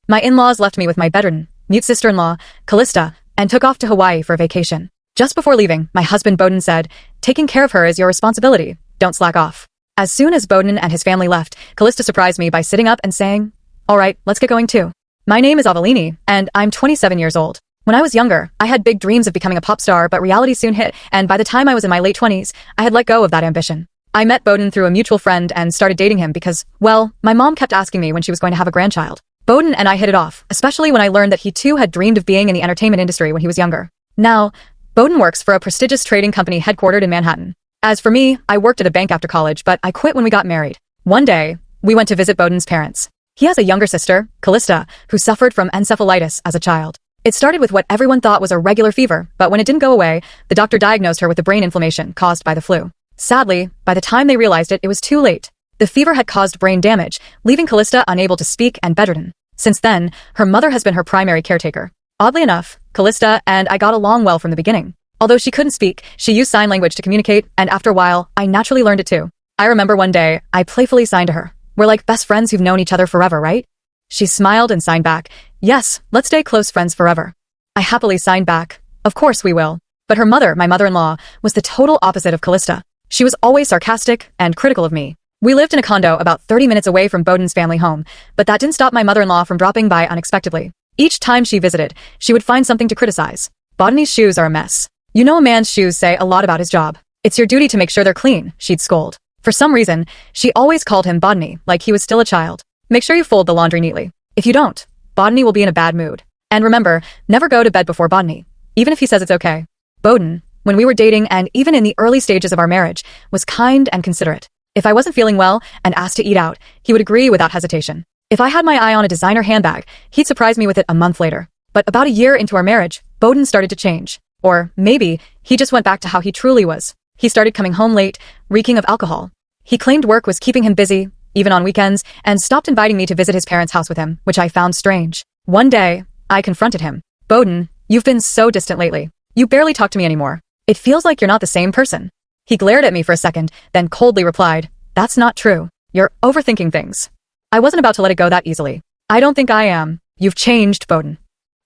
My in-laws left me with my bedridden, mute sister-in-law, Callista, and took off to Hawaii for a vacation. Just before leaving, my husband Bowden said, "Taking care of her is your responsibility. Don't slack off." As soon as Bowden and his family left, Callista surprised me by sitting up and saying, "All right, let's get going too." My name is Avelini, and I'm 27 years old. When I was younger, I had big dreams of becoming a pop star, but reality soon hit, and by the time I was in my late 20s, I had let go of that ambition. I met Bowden through a mutual friend and started dating him because, well, my mom kept asking me when she was going to have a grandchild. Bowden and I hit it off, especially when I learned that he too had dreamed of being in the entertainment industry when he was younger. Now, Bowden works for a prestigious trading company headquartered in Manhattan. As for me, I worked at a bank after college, but I quit when we got married. One day, we went to visit Bowden's parents. He has a younger sister, Callista, who suffered from encephalitis as a child. It started with what everyone thought was a regular fever, but when it didn't go away, the doctor diagnosed her with a brain inflammation caused by the flu. Sadly, by the time they realized it, it was too late. The fever had caused brain damage, leaving Callista unable to speak and bedridden. Since then, her mother has been her primary caretaker. Oddly enough, Callista and I got along well from the beginning. Although she couldn't speak, she used sign language to communicate, and after a while, I naturally learned it too. I remember one day, I playfully signed to her. "We're like best friends who've known each other forever, right?" She smiled and signed back, "Yes, let's stay close friends forever." I happily signed back, "Of course we will." But her mother, my mother-in-law, was the total opposite of Callista. She was always sarcastic and critical of me. We lived in a condo about 30 minutes away from Bowden's family home, but that didn't stop my mother-in-law from dropping by unexpectedly. Each time she visited, she would find something to criticize. "Botany's shoes are a mess. You know, a man's shoes say a lot about his job. It's your duty to make sure they're clean," she'd scold. For some reason, she always called him Botany, like he was still a child. "Make sure you fold the laundry neatly. If you don't, Botany will be in a bad mood. And remember, never go to bed before Botany, even if he says it's okay." Bowden, when we were dating and even in the early stages of our marriage, was kind and considerate. If I wasn't feeling well and asked to eat out, he would agree without hesitation. If I had my eye on a designer handbag, he'd surprise me with it a month later. But about a year into our marriage, Bowden started to change. Or maybe he just went back to how he truly was. He started coming home late, reeking of alcohol. He claimed work was keeping him busy, even on weekends, and stopped inviting me to visit his parents' house with him, which I found strange. One day, I confronted him. "Bowden, you've been so distant lately. You barely talk to me anymore. It feels like you're not the same person." He glared at me for a second, then coldly replied, "That's not true. You're overthinking things." I wasn't about to let it go that easily. "I don't think I am. You've changed, Bowden."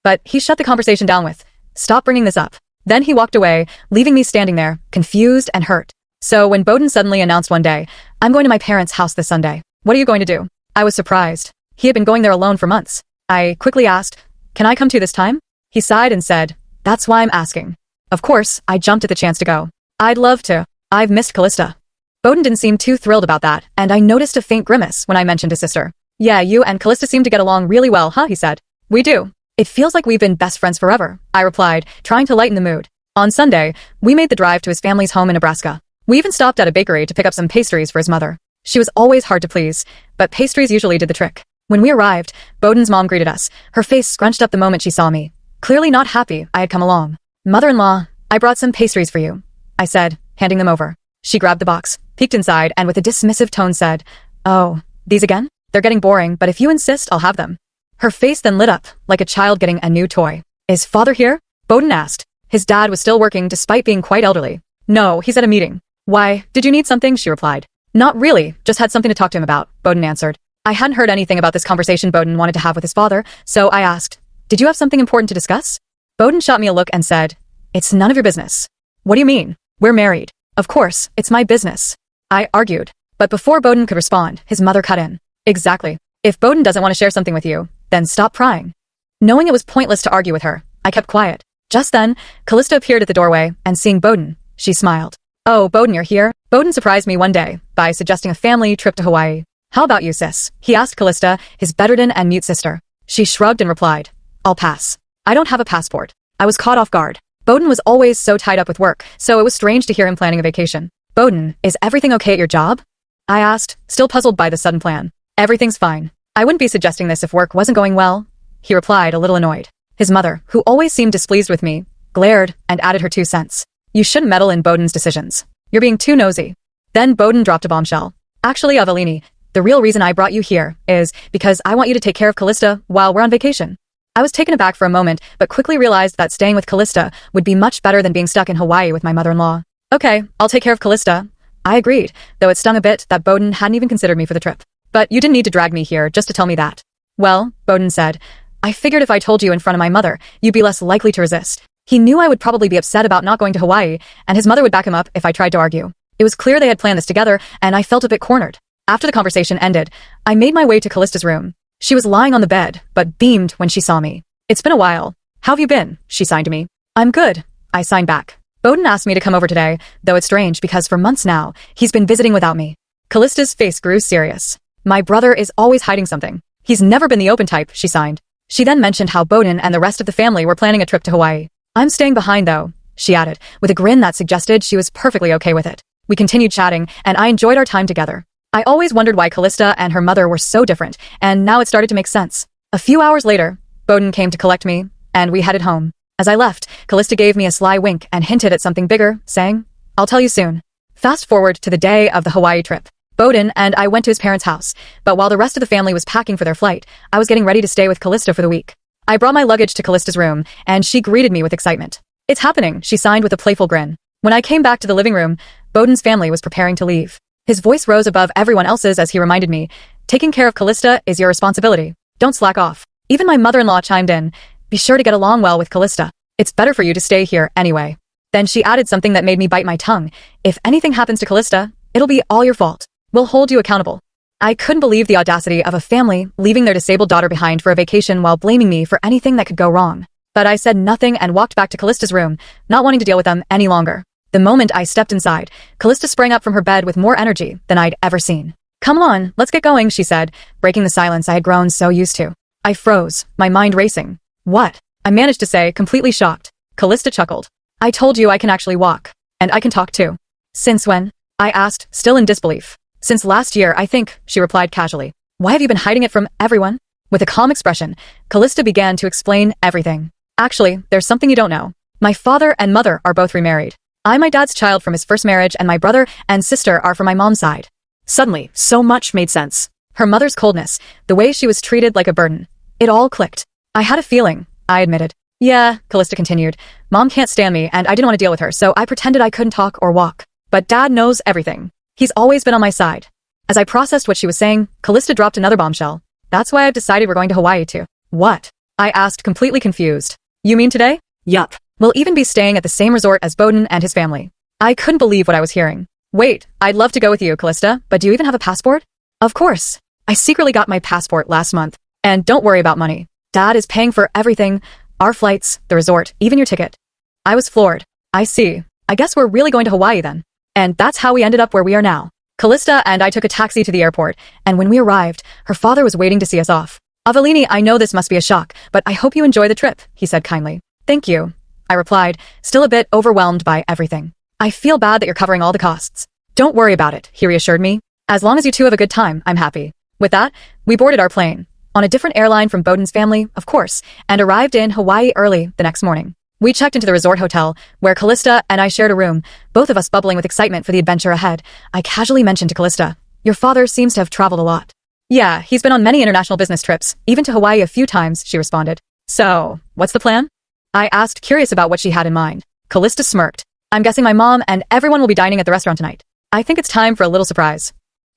But he shut the conversation down with, "Stop bringing this up." Then he walked away, leaving me standing there, confused and hurt. So when Bowden suddenly announced one day, "I'm going to my parents' house this Sunday. What are you going to do?" I was surprised. He had been going there alone for months. I quickly asked, "Can I come too this time?" He sighed and said, "That's why I'm asking." Of course, I jumped at the chance to go. "I'd love to. I've missed Callista." Bowden didn't seem too thrilled about that, and I noticed a faint grimace when I mentioned his sister. "Yeah, you and Callista seem to get along really well, huh?" he said. "We do. It feels like we've been best friends forever," I replied, trying to lighten the mood. On Sunday, we made the drive to his family's home in Nebraska. We even stopped at a bakery to pick up some pastries for his mother. She was always hard to please, but pastries usually did the trick. When we arrived, Bowden's mom greeted us, her face scrunched up the moment she saw me, clearly not happy I had come along. "Mother-in-law, I brought some pastries for you," I said, handing them over. She grabbed the box, peeked inside, and with a dismissive tone said, "Oh, these again? They're getting boring, but if you insist, I'll have them." Her face then lit up, like a child getting a new toy. "Is father here?" Bowden asked. His dad was still working despite being quite elderly. "No, he's at a meeting." "Why, did you need something?" she replied. "Not really, just had something to talk to him about," Bowden answered. I hadn't heard anything about this conversation Bowden wanted to have with his father, so I asked, "Did you have something important to discuss?" Bowden shot me a look and said, "It's none of your business." "What do you mean? We're married." "Of course, it's my business," I argued. But before Bowden could respond, his mother cut in. "Exactly. If Bowden doesn't want to share something with you, then stop prying." Knowing it was pointless to argue with her, I kept quiet. Just then, Callista appeared at the doorway, and seeing Bowden, she smiled. "Oh, Bowden, you're here?" Bowden surprised me one day by suggesting a family trip to Hawaii. "How about you, sis?" he asked Callista, his bedridden and mute sister. She shrugged and replied, "I'll pass. I don't have a passport." I was caught off guard. Bowden was always so tied up with work, so it was strange to hear him planning a vacation. "Bowden, is everything okay at your job?" I asked, still puzzled by the sudden plan. "Everything's fine. I wouldn't be suggesting this if work wasn't going well," he replied, a little annoyed. His mother, who always seemed displeased with me, glared and added her 2 cents. "You shouldn't meddle in Bowden's decisions. You're being too nosy." Then Bowden dropped a bombshell. "Actually, Avelini, the real reason I brought you here is because I want you to take care of Callista while we're on vacation." I was taken aback for a moment, but quickly realized that staying with Callista would be much better than being stuck in Hawaii with my mother-in-law. "Okay, I'll take care of Callista." I agreed, though it stung a bit that Bowden hadn't even considered me for the trip. "But you didn't need to drag me here just to tell me that." Well, Bowden said, I figured if I told you in front of my mother, you'd be less likely to resist. He knew I would probably be upset about not going to Hawaii, and his mother would back him up if I tried to argue. It was clear they had planned this together, and I felt a bit cornered. After the conversation ended, I made my way to Callista's room. She was lying on the bed, but beamed when she saw me. It's been a while. How have you been? She signed to me. I'm good. I signed back. Bowden asked me to come over today, though it's strange because for months now, he's been visiting without me. Callista's face grew serious. My brother is always hiding something. He's never been the open type, she signed. She then mentioned how Bowden and the rest of the family were planning a trip to Hawaii. I'm staying behind though, she added, with a grin that suggested she was perfectly okay with it. We continued chatting, and I enjoyed our time together. I always wondered why Callista and her mother were so different, and now it started to make sense. A few hours later, Bowden came to collect me, and we headed home. As I left, Callista gave me a sly wink and hinted at something bigger, saying, I'll tell you soon. Fast forward to the day of the Hawaii trip. Bowden and I went to his parents' house, but while the rest of the family was packing for their flight, I was getting ready to stay with Callista for the week. I brought my luggage to Callista's room, and she greeted me with excitement. It's happening, she signed with a playful grin. When I came back to the living room, Bowden's family was preparing to leave. His voice rose above everyone else's as he reminded me, taking care of Callista is your responsibility. Don't slack off. Even my mother-in-law chimed in, be sure to get along well with Callista. It's better for you to stay here anyway. Then she added something that made me bite my tongue. If anything happens to Callista, it'll be all your fault. We'll hold you accountable. I couldn't believe the audacity of a family leaving their disabled daughter behind for a vacation while blaming me for anything that could go wrong. But I said nothing and walked back to Callista's room, not wanting to deal with them any longer. The moment I stepped inside, Callista sprang up from her bed with more energy than I'd ever seen. Come on, let's get going, she said, breaking the silence I had grown so used to. I froze, my mind racing. What? I managed to say, completely shocked. Callista chuckled. I told you I can actually walk. And I can talk too. Since when? I asked, still in disbelief. Since last year, I think, she replied casually. Why have you been hiding it from everyone? With a calm expression, Callista began to explain everything. Actually, there's something you don't know. My father and mother are both remarried. I'm my dad's child from his first marriage, and my brother and sister are from my mom's side. Suddenly, so much made sense. Her mother's coldness, the way she was treated like a burden. It all clicked. I had a feeling, I admitted. Yeah, Callista continued. Mom can't stand me, and I didn't want to deal with her, so I pretended I couldn't talk or walk. But Dad knows everything. He's always been on my side. As I processed what she was saying, Callista dropped another bombshell. That's why I've decided we're going to Hawaii too. What? I asked, completely confused. You mean today? Yup. We'll even be staying at the same resort as Bowden and his family. I couldn't believe what I was hearing. Wait, I'd love to go with you, Callista, but do you even have a passport? Of course. I secretly got my passport last month. And don't worry about money. Dad is paying for everything. Our flights, the resort, even your ticket. I was floored. I see. I guess we're really going to Hawaii then. And that's how we ended up where we are now. Callista and I took a taxi to the airport, and when we arrived, her father was waiting to see us off. Avellini, I know this must be a shock, but I hope you enjoy the trip, he said kindly. Thank you, I replied, still a bit overwhelmed by everything. I feel bad that you're covering all the costs. Don't worry about it, he reassured me. As long as you two have a good time, I'm happy. With that, we boarded our plane, on a different airline from Bowden's family, of course, and arrived in Hawaii early the next morning. We checked into the resort hotel, where Callista and I shared a room, both of us bubbling with excitement for the adventure ahead. I casually mentioned to Callista, your father seems to have traveled a lot. Yeah, he's been on many international business trips, even to Hawaii a few times, she responded. So, what's the plan? I asked, curious about what she had in mind. Callista smirked. I'm guessing my mom and everyone will be dining at the restaurant tonight. I think it's time for a little surprise.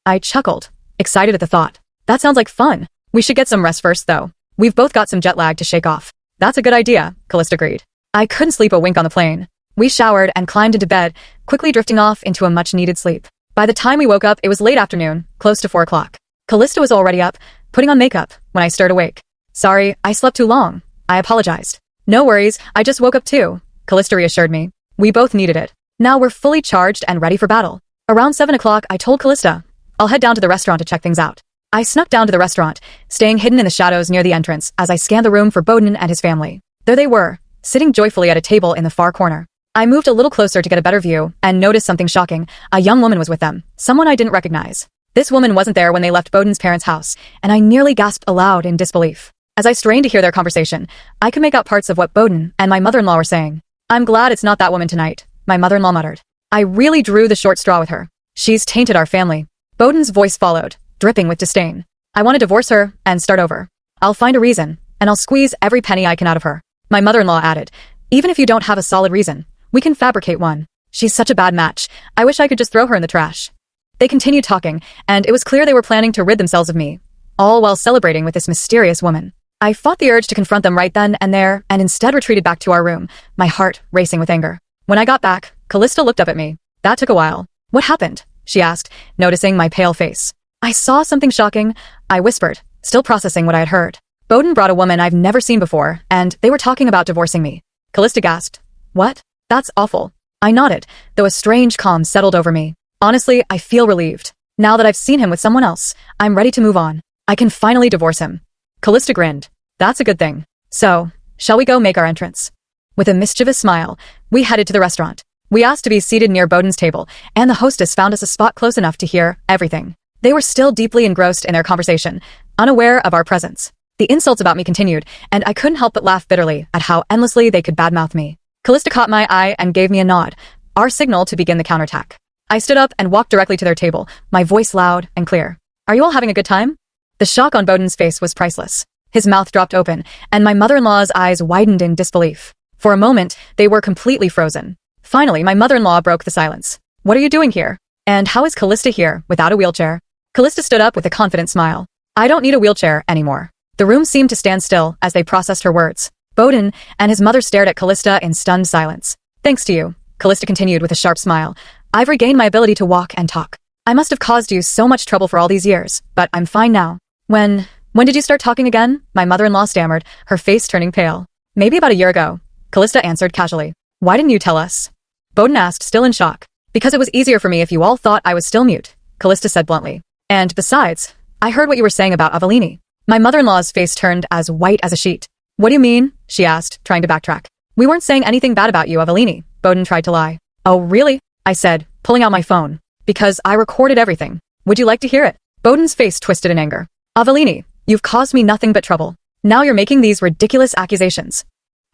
I chuckled, excited at the thought. That sounds like fun. We should get some rest first, though. We've both got some jet lag to shake off. That's a good idea, Callista agreed. I couldn't sleep a wink on the plane. We showered and climbed into bed, quickly drifting off into a much-needed sleep. By the time we woke up, it was late afternoon, close to 4 o'clock. Callista was already up, putting on makeup, when I stirred awake. Sorry, I slept too long. I apologized. No worries, I just woke up too, Callista reassured me. We both needed it. Now we're fully charged and ready for battle. Around 7 o'clock, I told Callista, I'll head down to the restaurant to check things out. I snuck down to the restaurant, staying hidden in the shadows near the entrance as I scanned the room for Bowden and his family. There they were, sitting joyfully at a table in the far corner. I moved a little closer to get a better view and noticed something shocking. A young woman was with them, someone I didn't recognize. This woman wasn't there when they left Bowden's parents' house, and I nearly gasped aloud in disbelief. As I strained to hear their conversation, I could make out parts of what Bowden and my mother-in-law were saying. I'm glad it's not that woman tonight, my mother-in-law muttered. I really drew the short straw with her. She's tainted our family. Bowden's voice followed, dripping with disdain. I want to divorce her and start over. I'll find a reason, and I'll squeeze every penny I can out of her. My mother-in-law added, even if you don't have a solid reason, we can fabricate one. She's such a bad match. I wish I could just throw her in the trash. They continued talking, and it was clear they were planning to rid themselves of me. all while celebrating with this mysterious woman. I fought the urge to confront them right then and there, and instead retreated back to our room, my heart racing with anger. When I got back, Callista looked up at me. That took a while. What happened? She asked, noticing my pale face. I saw something shocking, I whispered, still processing what I had heard. Bowden brought a woman I've never seen before, and they were talking about divorcing me. Callista gasped. What? That's awful. I nodded, though a strange calm settled over me. Honestly, I feel relieved. Now that I've seen him with someone else, I'm ready to move on. I can finally divorce him. Callista grinned. That's a good thing. So, shall we go make our entrance? With a mischievous smile, we headed to the restaurant. We asked to be seated near Bowden's table, and the hostess found us a spot close enough to hear everything. They were still deeply engrossed in their conversation, unaware of our presence. The insults about me continued, and I couldn't help but laugh bitterly at how endlessly they could badmouth me. Callista caught my eye and gave me a nod, our signal to begin the counterattack. I stood up and walked directly to their table, my voice loud and clear. Are you all having a good time? The shock on Bowden's face was priceless. His mouth dropped open, and my mother-in-law's eyes widened in disbelief. For a moment, they were completely frozen. Finally, my mother-in-law broke the silence. What are you doing here? And how is Callista here, without a wheelchair? Callista stood up with a confident smile. I don't need a wheelchair anymore. The room seemed to stand still as they processed her words. Bowden and his mother stared at Callista in stunned silence. Thanks to you, Callista continued with a sharp smile. I've regained my ability to walk and talk. I must have caused you so much trouble for all these years, but I'm fine now. When did you start talking again? My mother-in-law stammered, her face turning pale. Maybe about a year ago. Callista answered casually. Why didn't you tell us? Bowden asked, still in shock. Because it was easier for me if you all thought I was still mute, Callista said bluntly. And besides, I heard what you were saying about Avellini. My mother-in-law's face turned as white as a sheet. What do you mean? She asked, trying to backtrack. We weren't saying anything bad about you, Avellini. Bowden tried to lie. Oh, really? I said, pulling out my phone. Because I recorded everything. Would you like to hear it? Bowden's face twisted in anger. Avellini, you've caused me nothing but trouble. Now you're making these ridiculous accusations.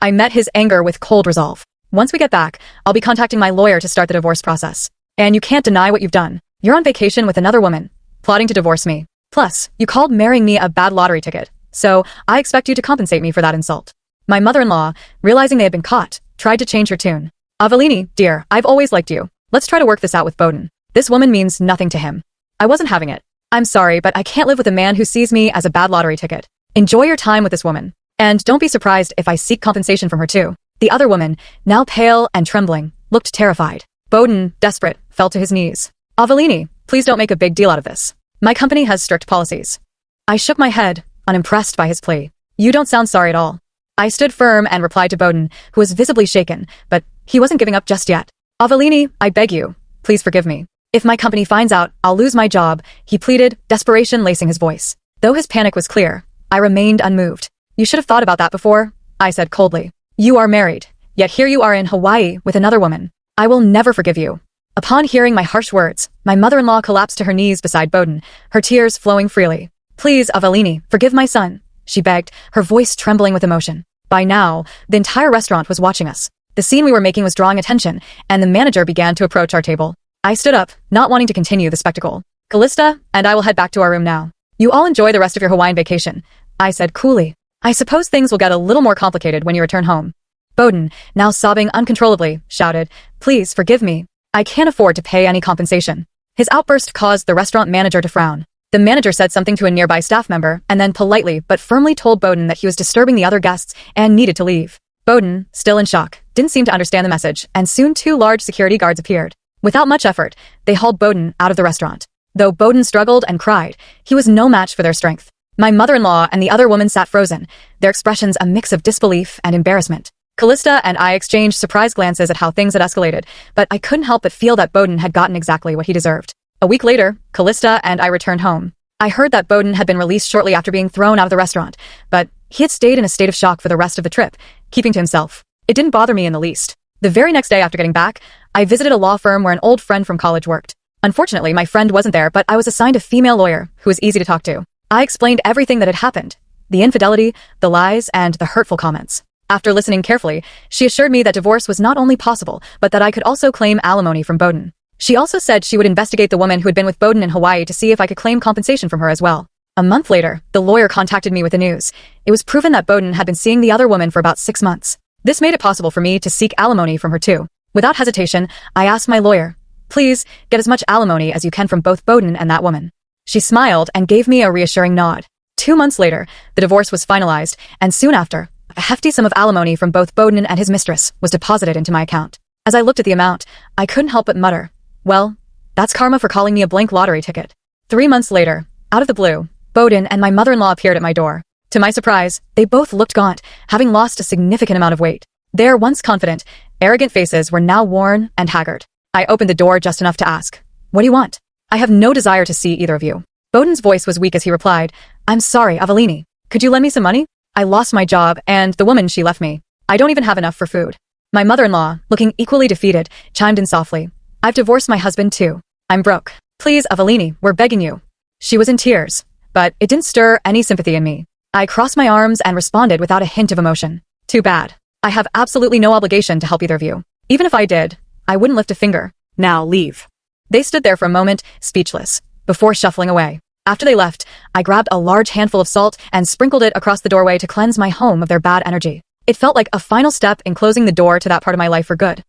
I met his anger with cold resolve. Once we get back, I'll be contacting my lawyer to start the divorce process. And you can't deny what you've done. You're on vacation with another woman, plotting to divorce me. Plus, you called marrying me a bad lottery ticket. So, I expect you to compensate me for that insult. My mother-in-law, realizing they had been caught, tried to change her tune. Avellini, dear, I've always liked you. Let's try to work this out with Bowden. This woman means nothing to him. I wasn't having it. I'm sorry, but I can't live with a man who sees me as a bad lottery ticket. Enjoy your time with this woman. And don't be surprised if I seek compensation from her too. The other woman, now pale and trembling, looked terrified. Bowden, desperate, fell to his knees. Avellini, please don't make a big deal out of this. My company has strict policies. I shook my head, unimpressed by his plea. You don't sound sorry at all. I stood firm and replied to Bowden, who was visibly shaken, but he wasn't giving up just yet. Avellini, I beg you, please forgive me. If my company finds out, I'll lose my job, he pleaded, desperation lacing his voice. Though his panic was clear, I remained unmoved. You should have thought about that before, I said coldly. You are married, yet here you are in Hawaii with another woman. I will never forgive you. Upon hearing my harsh words, my mother-in-law collapsed to her knees beside Bowden, her tears flowing freely. Please, Avellini, forgive my son, she begged, her voice trembling with emotion. By now, the entire restaurant was watching us. The scene we were making was drawing attention, and the manager began to approach our table. I stood up, not wanting to continue the spectacle. Callista and I will head back to our room now. You all enjoy the rest of your Hawaiian vacation, I said coolly. I suppose things will get a little more complicated when you return home. Bowden, now sobbing uncontrollably, shouted, Please forgive me. I can't afford to pay any compensation. His outburst caused the restaurant manager to frown. The manager said something to a nearby staff member and then politely but firmly told Bowden that he was disturbing the other guests and needed to leave. Bowden, still in shock, didn't seem to understand the message, and soon 2 large security guards appeared. Without much effort, they hauled Bowden out of the restaurant. Though Bowden struggled and cried, he was no match for their strength. My mother-in-law and the other woman sat frozen, their expressions a mix of disbelief and embarrassment. Callista and I exchanged surprised glances at how things had escalated, but I couldn't help but feel that Bowden had gotten exactly what he deserved. A week later, Callista and I returned home. I heard that Bowden had been released shortly after being thrown out of the restaurant, but he had stayed in a state of shock for the rest of the trip, keeping to himself. It didn't bother me in the least. The very next day after getting back, I visited a law firm where an old friend from college worked. Unfortunately, my friend wasn't there, but I was assigned a female lawyer who was easy to talk to. I explained everything that had happened, the infidelity, the lies, and the hurtful comments. After listening carefully, she assured me that divorce was not only possible, but that I could also claim alimony from Bowden. She also said she would investigate the woman who had been with Bowden in Hawaii to see if I could claim compensation from her as well. A month later, the lawyer contacted me with the news. It was proven that Bowden had been seeing the other woman for about 6 months. This made it possible for me to seek alimony from her too. Without hesitation, I asked my lawyer, Please, get as much alimony as you can from both Bowden and that woman. She smiled and gave me a reassuring nod. 2 months later, the divorce was finalized, and soon after, a hefty sum of alimony from both Bowden and his mistress was deposited into my account. As I looked at the amount, I couldn't help but mutter, well, that's karma for calling me a blank lottery ticket. 3 months later, out of the blue, Bowden and my mother-in-law appeared at my door. To my surprise, they both looked gaunt, having lost a significant amount of weight. Their once confident, arrogant faces were now worn and haggard. I opened the door just enough to ask, what do you want? I have no desire to see either of you. Bowden's voice was weak as he replied, I'm sorry, Avellini. Could you lend me some money? I lost my job, and the woman she left me. I don't even have enough for food. My mother-in-law, looking equally defeated, chimed in softly. I've divorced my husband too. I'm broke. Please, Avellini, we're begging you. She was in tears, but it didn't stir any sympathy in me. I crossed my arms and responded without a hint of emotion. Too bad. I have absolutely no obligation to help either of you. Even if I did, I wouldn't lift a finger. Now leave. They stood there for a moment, speechless, before shuffling away. After they left, I grabbed a large handful of salt and sprinkled it across the doorway to cleanse my home of their bad energy. It felt like a final step in closing the door to that part of my life for good.